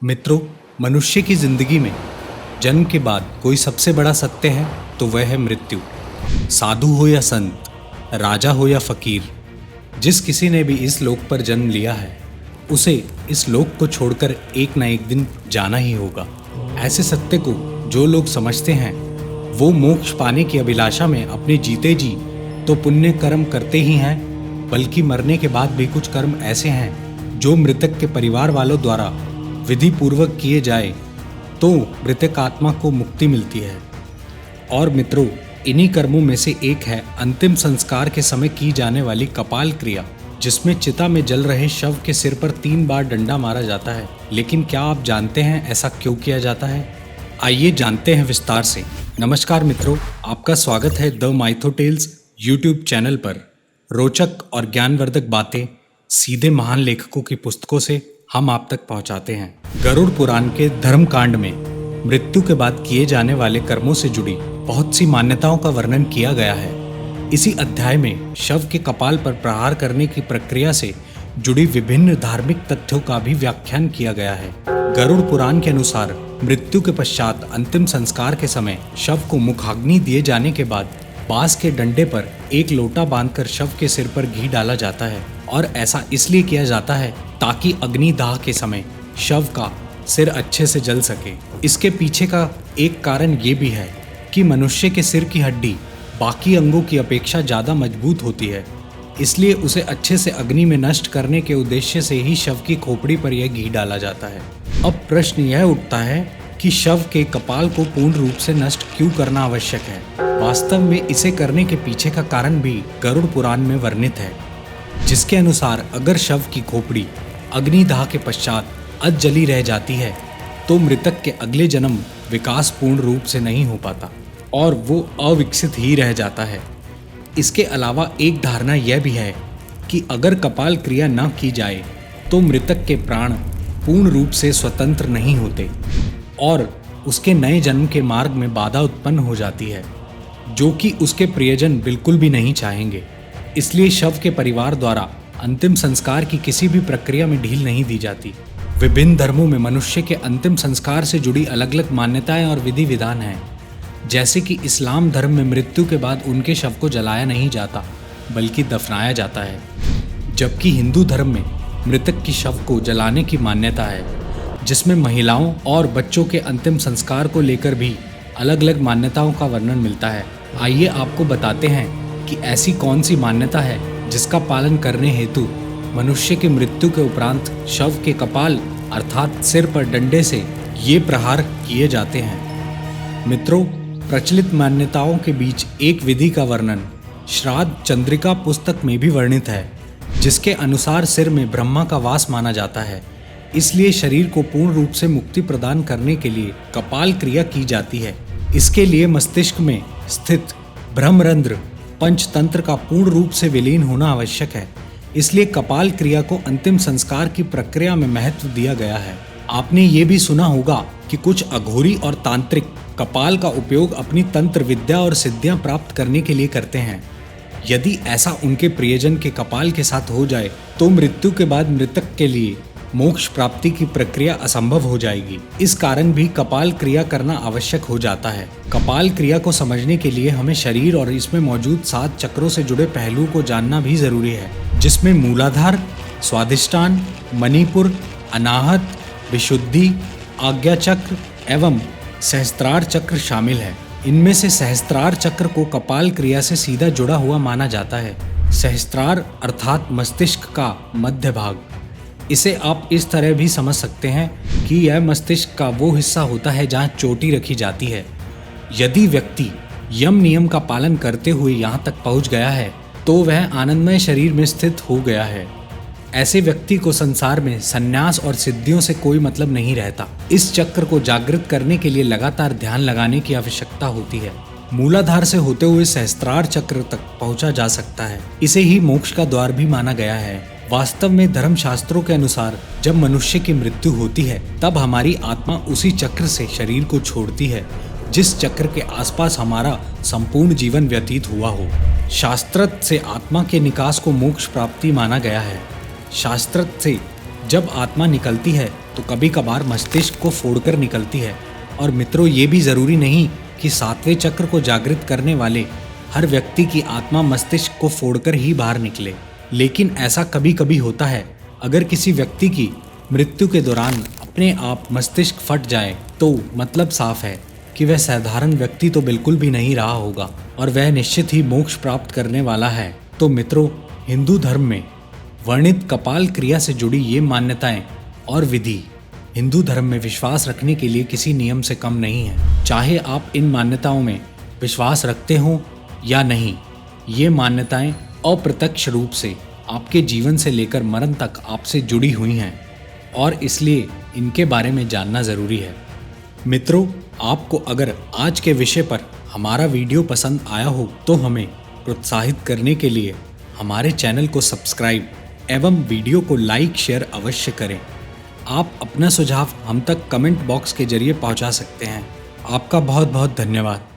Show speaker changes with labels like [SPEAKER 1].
[SPEAKER 1] मित्रों, मनुष्य की जिंदगी में जन्म के बाद कोई सबसे बड़ा सत्य है तो वह है मृत्यु। साधु हो या संत, राजा हो या फकीर, जिस किसी ने भी इस लोक पर जन्म लिया है उसे इस लोक को छोड़कर एक ना एक दिन जाना ही होगा। ऐसे सत्य को जो लोग समझते हैं वो मोक्ष पाने की अभिलाषा में अपने जीते जी तो पुण्य कर्म करते ही हैं, बल्कि मरने के बाद भी कुछ कर्म ऐसे हैं जो मृतक के परिवार वालों द्वारा विधि पूर्वक किए जाए तो मृतक आत्मा को मुक्ति मिलती है। और मित्रों, इन्हीं कर्मों में से एक है अंतिम संस्कार के समय की जाने वाली कपाल क्रिया, जिसमें चिता में जल रहे शव के सिर पर 3 बार डंडा मारा जाता है। लेकिन क्या आप जानते हैं ऐसा क्यों किया जाता है? आइए जानते हैं विस्तार से। नमस्कार मित्रों, आपका स्वागत है द माइथोटेल्स यूट्यूब चैनल पर। रोचक और ज्ञानवर्धक बातें सीधे महान लेखकों की पुस्तकों से हम आप तक पहुंचाते हैं। गरुड़ पुराण के धर्म कांड में मृत्यु के बाद किए जाने वाले कर्मों से जुड़ी बहुत सी मान्यताओं का वर्णन किया गया है। इसी अध्याय में शव के कपाल पर प्रहार करने की प्रक्रिया से जुड़ी विभिन्न धार्मिक तथ्यों का भी व्याख्यान किया गया है। गरुड़ पुराण के अनुसार मृत्यु के पश्चात अंतिम संस्कार के समय शव को मुखाग्नि दिए जाने के बाद बांस के डंडे पर एक लोटा बांधकर शव के सिर पर घी डाला जाता है, और ऐसा इसलिए किया जाता है ताकि अग्निदाह के समय शव का सिर अच्छे से जल सके। इसके पीछे का एक कारण ये भी है कि मनुष्य के सिर की हड्डी बाकी अंगों की अपेक्षा ज़्यादा मजबूत होती है, इसलिए उसे अच्छे से अग्नि में नष्ट करने के उद्देश्य से ही शव की खोपड़ी पर यह घी डाला जाता है। अब प्रश्न यह उठता है कि शव के कपाल को पूर्ण रूप से नष्ट क्यों करना आवश्यक है। वास्तव में इसे करने के पीछे का कारण भी गरुड़ पुराण में वर्णित है, जिसके अनुसार अगर शव की खोपड़ी अग्निदाह के पश्चात अधजली रह जाती है तो मृतक के अगले जन्म विकास पूर्ण रूप से नहीं हो पाता और वो अविकसित ही रह जाता है। इसके अलावा एक धारणा यह भी है कि अगर कपाल क्रिया न की जाए तो मृतक के प्राण पूर्ण रूप से स्वतंत्र नहीं होते और उसके नए जन्म के मार्ग में बाधा उत्पन्न हो जाती है, जो कि उसके प्रियजन बिल्कुल भी नहीं चाहेंगे। इसलिए शव के परिवार द्वारा अंतिम संस्कार की किसी भी प्रक्रिया में ढील नहीं दी जाती। विभिन्न धर्मों में मनुष्य के अंतिम संस्कार से जुड़ी अलग अलग मान्यताएं और विधि विधान हैं। जैसे कि इस्लाम धर्म में मृत्यु के बाद उनके शव को जलाया नहीं जाता बल्कि दफनाया जाता है, जबकि हिंदू धर्म में मृतक की शव को जलाने की मान्यता है, जिसमें महिलाओं और बच्चों के अंतिम संस्कार को लेकर भी अलग अलग मान्यताओं का वर्णन मिलता है। आइए आपको बताते हैं कि ऐसी कौन सी मान्यता है जिसका पालन करने हेतु मनुष्य की मृत्यु के उपरांत शव के कपाल अर्थात सिर पर डंडे से ये प्रहार किए जाते हैं। मित्रों, प्रचलित मान्यताओं के बीच एक विधि का वर्णन श्राद्ध चंद्रिका पुस्तक में भी वर्णित है, जिसके अनुसार सिर में ब्रह्मा का वास माना जाता है, इसलिए शरीर को पूर्ण रूप से मुक्ति प्रदान करने के लिए कपाल क्रिया की जाती है। इसके लिए मस्तिष्क में स्थित ब्रह्मरंध्र पंचतंत्र का पूर्ण रूप से विलीन होना आवश्यक है। इसलिए कपाल क्रिया को अंतिम संस्कार की प्रक्रिया में महत्व दिया गया है। आपने ये भी सुना होगा कि कुछ अघोरी और तांत्रिक कपाल का उपयोग अपनी तंत्र विद्या और सिद्धियां प्राप्त करने के लिए करते हैं। यदि ऐसा उनके प्रियजन के कपाल के साथ हो जाए तो मृत्यु के बाद मृतक के लिए मोक्ष प्राप्ति की प्रक्रिया असंभव हो जाएगी। इस कारण भी कपाल क्रिया करना आवश्यक हो जाता है। कपाल क्रिया को समझने के लिए हमें शरीर और इसमें मौजूद 7 चक्रों से जुड़े पहलुओं को जानना भी जरूरी है, जिसमें मूलाधार, स्वादिष्टान, मणिपुर, अनाहत, विशुद्धि, आज्ञा चक्र एवं सहस्त्रार चक्र शामिल है। इनमें से सहस्त्रार चक्र को कपाल क्रिया से सीधा जुड़ा हुआ माना जाता है। सहस्त्रार अर्थात मस्तिष्क का मध्य भाग। इसे आप इस तरह भी समझ सकते हैं कि यह मस्तिष्क का वो हिस्सा होता है जहाँ चोटी रखी जाती है। यदि व्यक्ति यम नियम का पालन करते हुए यहाँ तक पहुँच गया है तो वह आनंदमय शरीर में स्थित हो गया है। ऐसे व्यक्ति को संसार में संन्यास और सिद्धियों से कोई मतलब नहीं रहता। इस चक्र को जागृत करने के लिए लगातार ध्यान लगाने की आवश्यकता होती है। मूलाधार से होते हुए सहस्त्रार चक्र तक पहुंचा जा सकता है। इसे ही मोक्ष का द्वार भी माना गया है। वास्तव में धर्मशास्त्रों के अनुसार जब मनुष्य की मृत्यु होती है तब हमारी आत्मा उसी चक्र से शरीर को छोड़ती है जिस चक्र के आसपास हमारा संपूर्ण जीवन व्यतीत हुआ हो। शास्त्रत से आत्मा के निकास को मोक्ष प्राप्ति माना गया है। शास्त्रत से जब आत्मा निकलती है तो कभी कभार मस्तिष्क को फोड़कर निकलती है। और मित्रों, ये भी जरूरी नहीं कि 7वें चक्र को जागृत करने वाले हर व्यक्ति की आत्मा मस्तिष्क को फोड़कर ही बाहर निकले, लेकिन ऐसा कभी कभी होता है। अगर किसी व्यक्ति की मृत्यु के दौरान अपने आप मस्तिष्क फट जाए तो मतलब साफ है कि वह साधारण व्यक्ति तो बिल्कुल भी नहीं रहा होगा और वह निश्चित ही मोक्ष प्राप्त करने वाला है। तो मित्रों, हिंदू धर्म में वर्णित कपाल क्रिया से जुड़ी ये मान्यताएं और विधि हिंदू धर्म में विश्वास रखने के लिए किसी नियम से कम नहीं है। चाहे आप इन मान्यताओं में विश्वास रखते हो या नहीं, ये मान्यताएं अप्रत्यक्ष रूप से आपके जीवन से लेकर मरण तक आपसे जुड़ी हुई हैं और इसलिए इनके बारे में जानना ज़रूरी है। मित्रों, आपको अगर आज के विषय पर हमारा वीडियो पसंद आया हो तो हमें प्रोत्साहित करने के लिए हमारे चैनल को सब्सक्राइब एवं वीडियो को लाइक शेयर अवश्य करें। आप अपना सुझाव हम तक कमेंट बॉक्स के जरिए पहुंचा सकते हैं। आपका बहुत बहुत धन्यवाद।